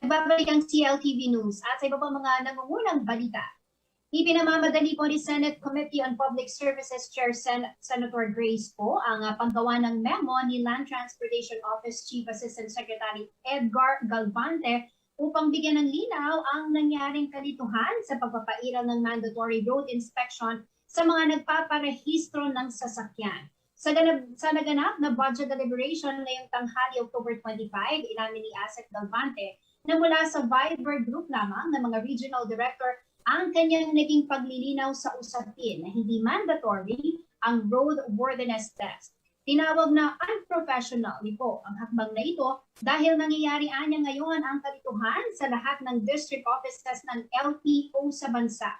Nagbabalik ang CLTV News at sa iba pang mga nangungunang balita. Ipinamamadali po ni Senate Committee on Public Services Chair Senator Grace po ang paggawa ng memo ni Land Transportation Office Chief Assistant Secretary Edgar Galvante upang bigyan ng linaw ang nangyaring kalituhan sa pagpapairal ng mandatory road inspection sa mga nagpaparehistro ng sasakyan. Sa naganap na budget deliberation ngayong tanghali October 25, inamin ni Asek Galvante na mula sa Viber group lamang ng mga regional director ang kanyang naging paglilinaw sa usapin na hindi mandatory ang roadworthiness test. Tinawag na unprofessional po ang hakbang na ito dahil nangyayari niya ngayon ang kalituhan sa lahat ng district offices ng LTO sa bansa.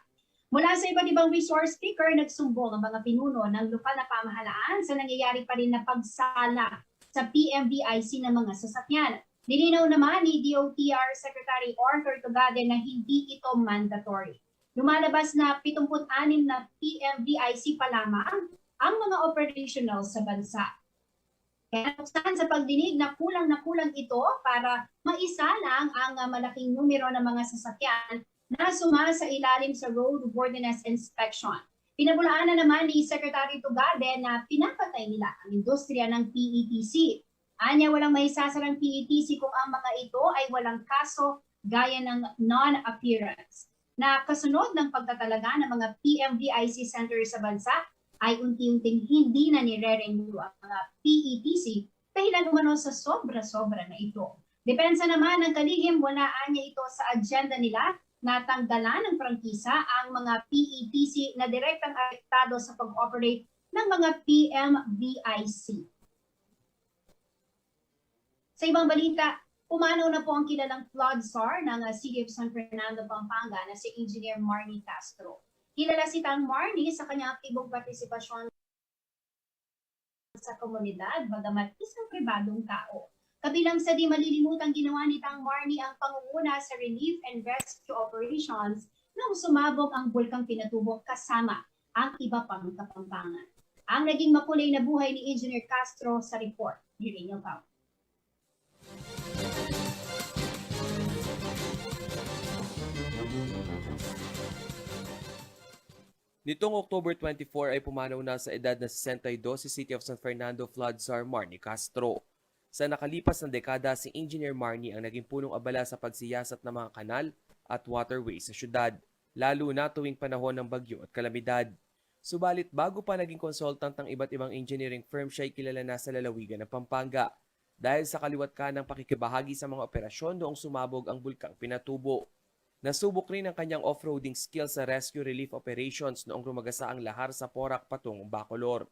Mula sa iba't ibang resource speaker, nagsumbong ang mga pinuno ng lokal na pamahalaan sa nangyayari pa rin na pagsala sa PMVIC ng mga sasakyan. Nilinaw naman ni DOTR Secretary Arthur Tugade na hindi ito mandatory. Lumalabas na 76 na PMVIC pa lamang ang mga operational sa bansa. Kaya sa pagdinig na kulang ito para maisalang ang malaking numero ng mga sasakyan na sumasa ilalim sa roadworthiness inspection. Pinabulaan na naman ni Secretary Tugade na pinapatay nila ang industriya ng PETC. Anya walang maisasarang PETC kung ang mga ito ay walang kaso gaya ng non-appearance. Na kasunod ng pagtatalaga ng mga PMVIC centers sa bansa ay unti-unting hindi na nire-renew ang mga PETC dahilan umano sa sobra-sobra na ito. Depensa naman ng kalihim, wala anya ito sa agenda nila na tanggalan ng prangkisa ang mga PETC na direktang apektado sa pag-operate ng mga PMVIC. Sa ibang balita, pumanaw na po ang kilalang flood czar ng City of San Fernando, Pampanga na si Engineer Marnie Castro. Kilala si Tang Marnie sa kanyang aktibong partisipasyon sa komunidad, bagamat isang pribadong tao. Kabilang sa di malilimutang ginawa ni Tang Marnie ang pangunguna sa relief and rescue operations nang sumabog ang bulkang Pinatubo kasama ang iba pang Kapampangan. Ang naging makulay na buhay ni Engineer Castro sa report ni Rino Pao. Nitong October 24 ay pumanaw na sa edad na 62 si City of San Fernando flood czar Marnie Castro. Sa nakalipas na dekada, si Engineer Marnie ang naging punong abala sa pagsiyasat ng mga kanal at waterway sa syudad, lalo na tuwing panahon ng bagyo at kalamidad. Subalit bago pa naging consultant ng iba't ibang engineering firm, siya ay kilala na sa lalawigan ng Pampanga dahil sa kaliwat ka ng pakikibahagi sa mga operasyon noong sumabog ang bulkang Pinatubo. Nasubok rin ang kanyang off-roading skills sa rescue relief operations noong rumagasa ang lahar sa Porac patungong Bacolor.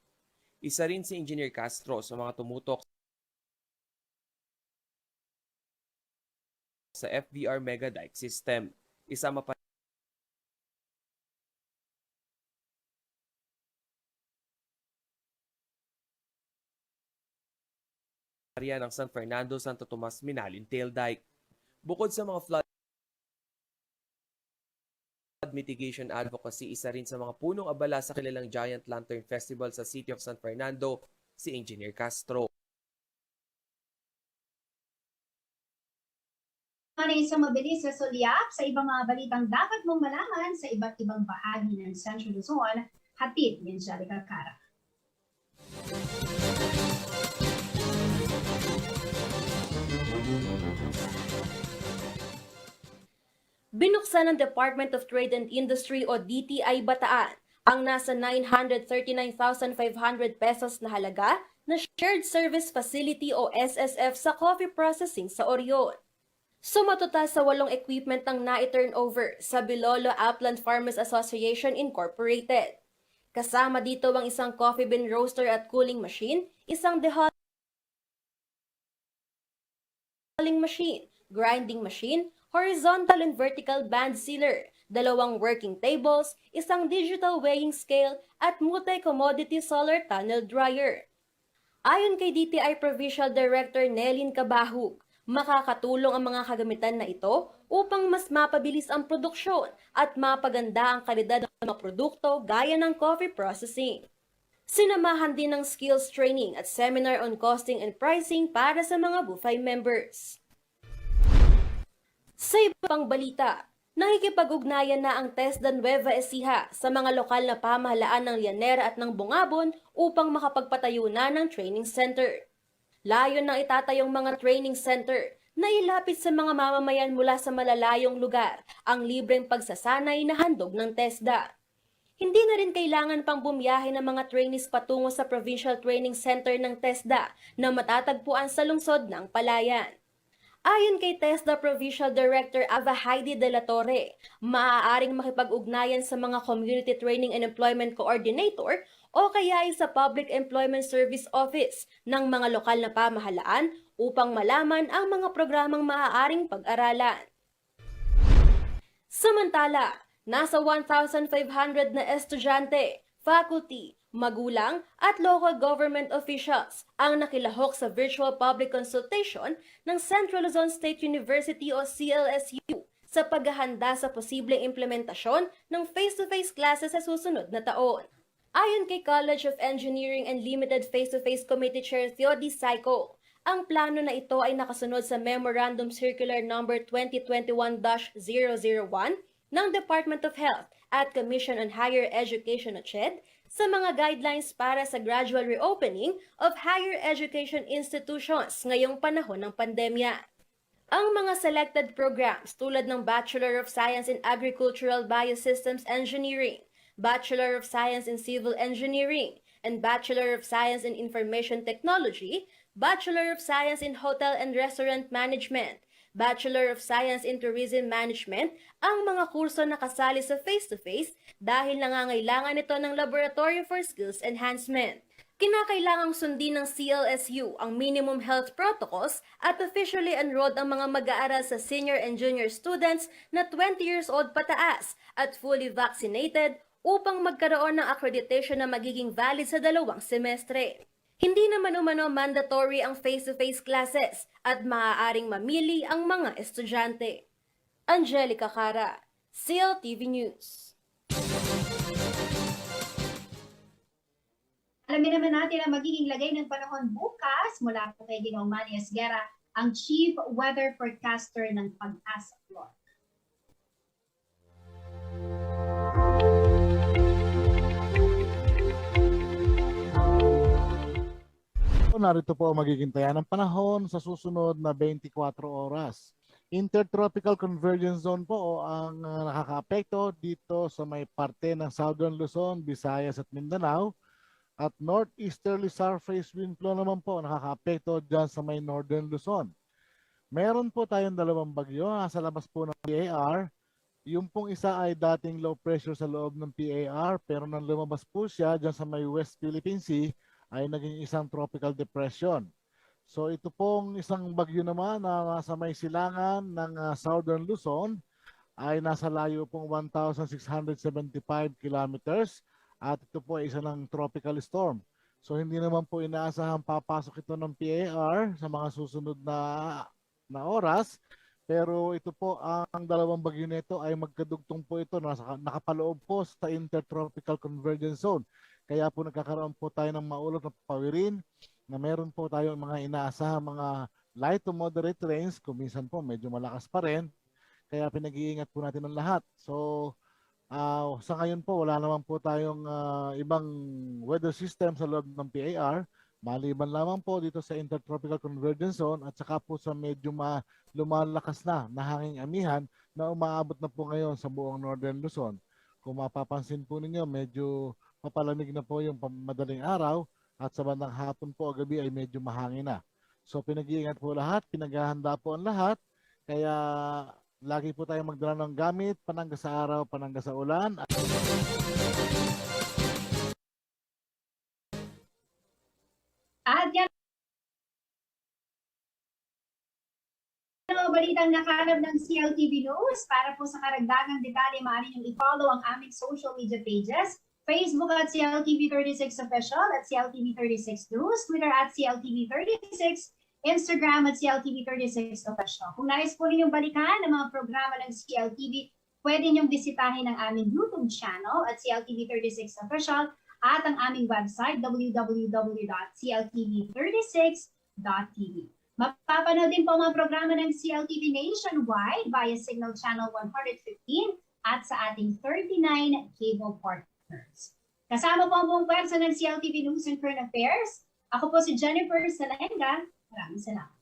Isa rin si Engineer Castro sa mga tumutok sa FVR Mega Dike System. Isama pa area ng San Fernando Santo Tomas Minalin Tail Dike. Bukod sa mga flood mitigation advocacy, isa rin sa mga punong abala sa kilalang Giant Lantern Festival sa City of San Fernando, si Engineer Castro. Sa mabilis sa sulyap sa ibang mga balitang dapat mong malaman sa iba't ibang bahagi ng Central Luzon, hatid ni Angelica Cara. Binuksan ng Department of Trade and Industry o DTI Bataan ang nasa 939,500 pesos na halaga na Shared Service Facility o SSF sa coffee processing sa Orion. Sumatotal sa 8 equipment ang na-turnover sa Bilolo Upland Farmers Association Incorporated. Kasama dito ang isang coffee bean roaster at cooling machine, isang dehulling machine, grinding machine, horizontal and vertical band sealer, 2 working tables, isang digital weighing scale, at multi-commodity solar tunnel dryer. Ayon kay DTI Provincial Director Nelin Cabahug, makakatulong ang mga kagamitan na ito upang mas mapabilis ang produksyon at mapaganda ang kalidad ng mga produkto gaya ng coffee processing. Sinamahan din ng skills training at seminar on costing and pricing para sa mga Bufay members. Sa iba pang balita, nakikipag-ugnayan na ang TESDA Nueva Ecija sa mga lokal na pamahalaan ng Llanera at ng Bungabon upang makapagpatayo na ng training center. Layon ng itatayong mga training center na ilapit sa mga mamamayan mula sa malalayong lugar ang libreng pagsasanay na handog ng TESDA. Hindi na rin kailangan pang bumiyahe ng mga trainees patungo sa Provincial Training Center ng TESDA na matatagpuan sa lungsod ng Palayan. Ayon kay TESDA Provincial Director Ava Heidi De La Torre, maaaring makipag-ugnayan sa mga Community Training and Employment Coordinator o kaya ay sa Public Employment Service Office ng mga lokal na pamahalaan upang malaman ang mga programang maaaring pag-aralan. Samantala, nasa 1,500 na estudyante, faculty, magulang at local government officials ang nakilahok sa virtual public consultation ng Central Luzon State University o CLSU sa paghahanda sa posibleng implementasyon ng face-to-face classes sa susunod na taon. Ayon kay College of Engineering and Limited Face-to-Face Committee Chair Theody Saico, ang plano na ito ay nakasunod sa Memorandum Circular No. 2021-001 ng Department of Health at Commission on Higher Education o CHED sa mga guidelines para sa gradual reopening of higher education institutions ngayong panahon ng pandemya. Ang mga selected programs tulad ng Bachelor of Science in Agricultural Biosystems Engineering, Bachelor of Science in Civil Engineering, and Bachelor of Science in Information Technology, Bachelor of Science in Hotel and Restaurant Management, Bachelor of Science in Tourism Management ang mga kurso na kasali sa face-to-face dahil nangangailangan ito ng Laboratory for Skills Enhancement. Kinakailangang sundin ng CLSU ang minimum health protocols at officially enrolled ang mga mag-aaral sa senior and junior students na 20 years old pataas at fully vaccinated upang magkaroon ng accreditation na magiging valid sa 2 semestre. Hindi naman umano mandatory ang face-to-face classes at maaaring mamili ang mga estudyante. Angelica Cara, CLTV News. Alamin naman natin ang magiging lagay ng panahon bukas mula po kay Ginoong Manny Esguera, ang Chief Weather Forecaster ng Pag-asa Floor. Narito po ang magiging taya ng panahon sa susunod na 24 oras. Intertropical Convergence Zone po ang nakakaapekto dito sa may parte ng Southern Luzon, Visayas at Mindanao. At northeasterly surface wind flow naman po nakakaapekto dyan sa may Northern Luzon. Meron po tayong 2 bagyo sa labas po ng PAR. Yung pong isa ay dating low pressure sa loob ng PAR pero nang lumabas po siya dyan sa may West Philippine Sea ay naging isang tropical depression. So ito pong isang bagyo naman na nasa may silangan ng Southern Luzon ay nasa layo pong 1,675 kilometers at ito po ay isa ng tropical storm. So hindi naman po inaasahang papasok ito ng PAR sa mga susunod na oras. Pero ito po ang 2 bagyo nito ay magkadugtong po ito nakapaloob po sa Intertropical Convergence Zone. Kaya po nagkakaroon po tayo ng maulap na pawirin na meron po tayong mga inaasahang mga light to moderate rains, kung minsan po medyo malakas pa rin. Kaya pinag-iingat po natin ang lahat. So sa ngayon po wala naman po tayong ibang weather system sa loob ng PAR. Maliban lamang po dito sa Intertropical Convergence Zone at saka po sa medyo lumalakas na hanging amihan na umaabot na po ngayon sa buong Northern Luzon. Kung mapapansin po ninyo, medyo mapalamig na po yung madaling araw at sa bandang hapon po o gabi ay medyo mahangin na. So pinag-iingat po lahat, pinaghahanda po ang lahat. Kaya lagi po tayong magdala ng gamit, panangga sa araw, panangga sa ulan. At yan mga balitang nakalap ng CLTV News. Para po sa karagdagang detalye, maaari niyong i-follow ang aming social media pages. Facebook at CLTV36 Official at CLTV36 News, Twitter at CLTV36, Instagram at CLTV36 Official. Kung nais po ninyong balikan ang mga programa ng CLTV, pwede niyong bisitahin ang aming YouTube channel at CLTV36 Official at ang aming website www.cltv36.tv. Mapapanood din po mga programa ng CLTV nationwide via Signal Channel 115 at sa ating 39 cable partners. Kasama po ang buong pwersa ng CLTV News and Current Affairs. Ako po si Jennifer Salenga. Maraming salamat.